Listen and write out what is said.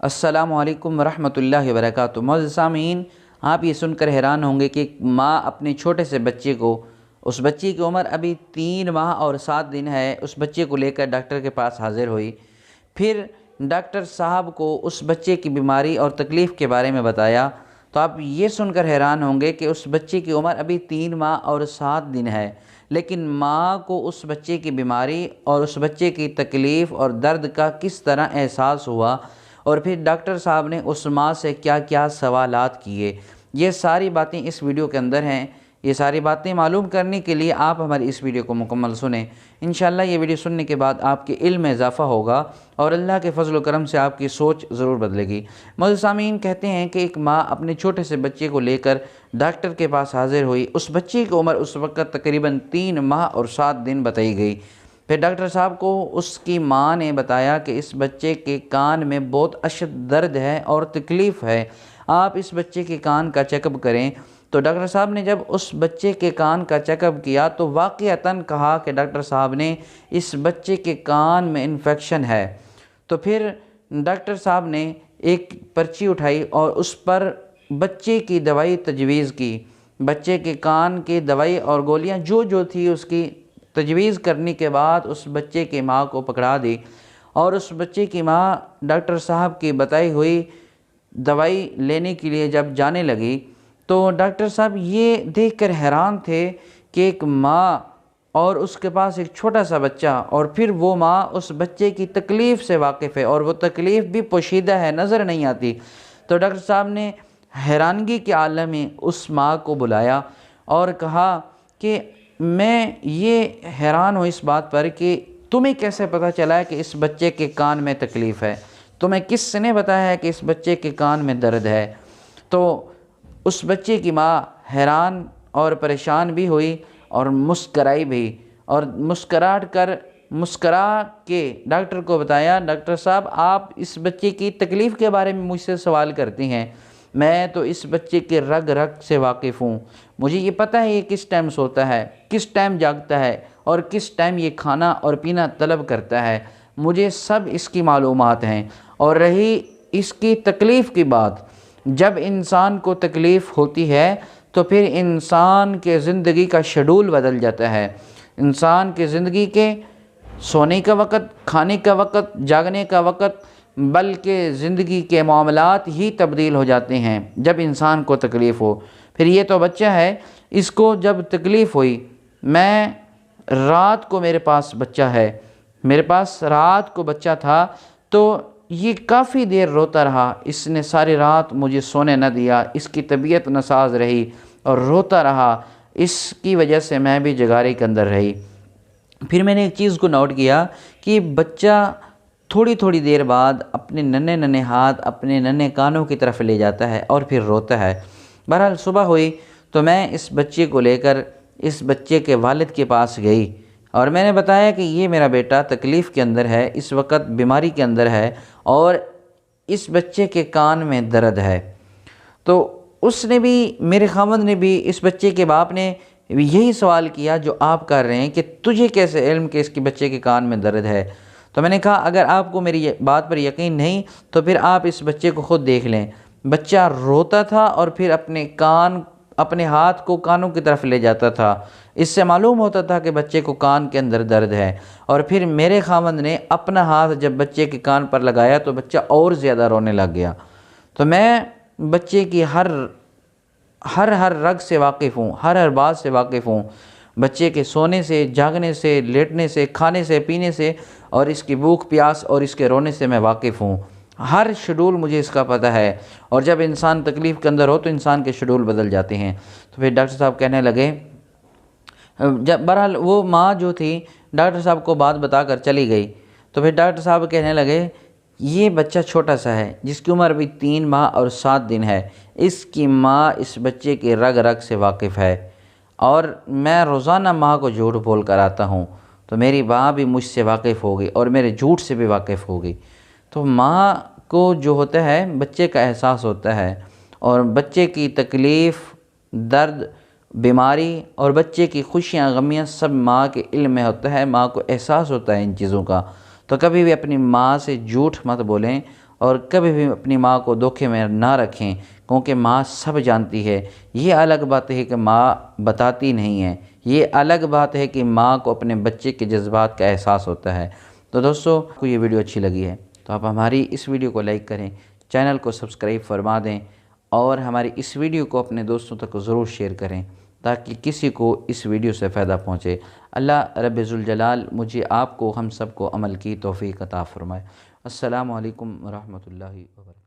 السلام علیکم ورحمۃ اللہ وبرکاتہ۔ معزز سامعین، آپ یہ سن کر حیران ہوں گے کہ ایک ماں اپنے چھوٹے سے بچے کو، اس بچے کی عمر ابھی 3 ماہ اور 7 دن ہے، اس بچے کو لے کر ڈاکٹر کے پاس حاضر ہوئی۔ پھر ڈاکٹر صاحب کو اس بچے کی بیماری اور تکلیف کے بارے میں بتایا تو آپ یہ سن کر حیران ہوں گے کہ اس بچے کی عمر ابھی 3 ماہ اور 7 دن ہے، لیکن ماں کو اس بچے کی بیماری اور اس بچے کی تکلیف اور درد کا کس طرح احساس ہوا، اور پھر ڈاکٹر صاحب نے اس ماں سے کیا کیا سوالات کیے، یہ ساری باتیں اس ویڈیو کے اندر ہیں۔ یہ ساری باتیں معلوم کرنے کے لیے آپ ہماری اس ویڈیو کو مکمل سنیں۔ انشاءاللہ یہ ویڈیو سننے کے بعد آپ کے علم میں اضافہ ہوگا اور اللہ کے فضل و کرم سے آپ کی سوچ ضرور بدلے گی۔ معزز سامعین، کہتے ہیں کہ ایک ماں اپنے چھوٹے سے بچے کو لے کر ڈاکٹر کے پاس حاضر ہوئی۔ اس بچے کی عمر اس وقت تقریباً 3 ماہ اور 7 دن بتائی گئی۔ پھر ڈاکٹر صاحب کو اس کی ماں نے بتایا کہ اس بچے کے کان میں بہت اشد درد ہے اور تکلیف ہے، آپ اس بچے کے کان کا چیک اپ کریں۔ تو ڈاکٹر صاحب نے جب اس بچے کے کان کا چیک اپ کیا تو واقعتاً کہا کہ ڈاکٹر صاحب نے اس بچے کے کان میں انفیکشن ہے۔ تو پھر ڈاکٹر صاحب نے ایک پرچی اٹھائی اور اس پر بچے کی دوائی تجویز کی۔ بچے کے کان کی دوائی اور گولیاں جو تھی اس کی تجویز کرنے کے بعد اس بچے کی ماں کو پکڑا دی، اور اس بچے کی ماں ڈاکٹر صاحب کی بتائی ہوئی دوائی لینے کے لیے جب جانے لگی تو ڈاکٹر صاحب یہ دیکھ کر حیران تھے کہ ایک ماں اور اس کے پاس ایک چھوٹا سا بچہ، اور پھر وہ ماں اس بچے کی تکلیف سے واقف ہے اور وہ تکلیف بھی پوشیدہ ہے، نظر نہیں آتی۔ تو ڈاکٹر صاحب نے حیرانگی کے عالم میں اس ماں کو بلایا اور کہا کہ میں یہ حیران ہوں اس بات پر کہ تمہیں کیسے پتہ چلا ہے کہ اس بچے کے کان میں تکلیف ہے، تمہیں کس نے بتایا ہے کہ اس بچے کے کان میں درد ہے؟ تو اس بچے کی ماں حیران اور پریشان بھی ہوئی اور مسکرائی بھی، اور مسکرا کے ڈاکٹر کو بتایا، ڈاکٹر صاحب آپ اس بچے کی تکلیف کے بارے میں مجھ سے سوال کرتی ہیں، میں تو اس بچے کے رگ رگ سے واقف ہوں، مجھے یہ پتہ ہے یہ کس ٹائم سوتا ہے، کس ٹائم جاگتا ہے اور کس ٹائم یہ کھانا اور پینا طلب کرتا ہے، مجھے سب اس کی معلومات ہیں۔ اور رہی اس کی تکلیف کی بات، جب انسان کو تکلیف ہوتی ہے تو پھر انسان کے زندگی کا شیڈول بدل جاتا ہے، انسان کے زندگی کے سونے کا وقت، کھانے کا وقت، جاگنے کا وقت، بلکہ زندگی کے معاملات ہی تبدیل ہو جاتے ہیں جب انسان کو تکلیف ہو۔ پھر یہ تو بچہ ہے، اس کو جب تکلیف ہوئی، میں رات کو میرے پاس بچہ ہے، میرے پاس رات کو بچہ تھا تو یہ کافی دیر روتا رہا، اس نے ساری رات مجھے سونے نہ دیا، اس کی طبیعت ناساز رہی اور روتا رہا، اس کی وجہ سے میں بھی جگاری کے اندر رہی۔ پھر میں نے ایک چیز کو نوٹ کیا کہ بچہ تھوڑی دیر بعد اپنے ننھے ہاتھ اپنے ننھے کانوں کی طرف لے جاتا ہے اور پھر روتا ہے۔ بہرحال صبح ہوئی تو میں اس بچے کو لے کر اس بچے کے والد کے پاس گئی اور میں نے بتایا کہ یہ میرا بیٹا تکلیف کے اندر ہے، اس وقت بیماری کے اندر ہے اور اس بچے کے کان میں درد ہے۔ تو اس نے بھی، میرے خاوند نے بھی، اس بچے کے باپ نے یہی سوال کیا جو آپ کر رہے ہیں کہ تجھے کیسے علم کہ اس کے بچے کے کان میں درد ہے؟ تو میں نے کہا اگر آپ کو میری بات پر یقین نہیں تو پھر آپ اس بچے کو خود دیکھ لیں۔ بچہ روتا تھا اور پھر اپنے ہاتھ کو کانوں کی طرف لے جاتا تھا، اس سے معلوم ہوتا تھا کہ بچے کو کان کے اندر درد ہے۔ اور پھر میرے خاوند نے اپنا ہاتھ جب بچے کے کان پر لگایا تو بچہ اور زیادہ رونے لگ گیا۔ تو میں بچے کی ہر رگ سے واقف ہوں، ہر بات سے واقف ہوں، بچے کے سونے سے، جاگنے سے، لیٹنے سے، کھانے سے، پینے سے، اور اس کی بھوک پیاس اور اس کے رونے سے میں واقف ہوں، ہر شیڈول مجھے اس کا پتہ ہے۔ اور جب انسان تکلیف کے اندر ہو تو انسان کے شیڈول بدل جاتے ہیں۔ تو پھر ڈاکٹر صاحب کہنے لگے، بہرحال وہ ماں جو تھی ڈاکٹر صاحب کو بات بتا کر چلی گئی، تو پھر ڈاکٹر صاحب کہنے لگے یہ بچہ چھوٹا سا ہے جس کی عمر ابھی 3 ماہ اور 7 دن ہے، اس کی ماں اس بچے کے رگ رگ سے واقف ہے، اور میں روزانہ ماں کو جھوٹ بول کر آتا ہوں تو میری ماں بھی مجھ سے واقف ہوگی اور میرے جھوٹ سے بھی واقف ہوگی۔ تو ماں کو جو ہوتا ہے بچے کا احساس ہوتا ہے، اور بچے کی تکلیف، درد، بیماری اور بچے کی خوشیاں غمیاں سب ماں کے علم میں ہوتا ہے، ماں کو احساس ہوتا ہے ان چیزوں کا۔ تو کبھی بھی اپنی ماں سے جھوٹ مت بولیں اور کبھی بھی اپنی ماں کو دھوکے میں نہ رکھیں، کیونکہ ماں سب جانتی ہے۔ یہ الگ بات ہے کہ ماں بتاتی نہیں ہے، یہ الگ بات ہے کہ ماں کو اپنے بچے کے جذبات کا احساس ہوتا ہے۔ تو دوستو، آپ کو یہ ویڈیو اچھی لگی ہے تو آپ ہماری اس ویڈیو کو لائک کریں، چینل کو سبسکرائب فرما دیں، اور ہماری اس ویڈیو کو اپنے دوستوں تک ضرور شیئر کریں تاکہ کسی کو اس ویڈیو سے فائدہ پہنچے۔ اللہ رب ذوالجلال مجھے، آپ کو، ہم سب کو عمل کی توفیق عطا فرمائے۔ السلام علیکم ورحمۃ اللہ وبرکاتہ۔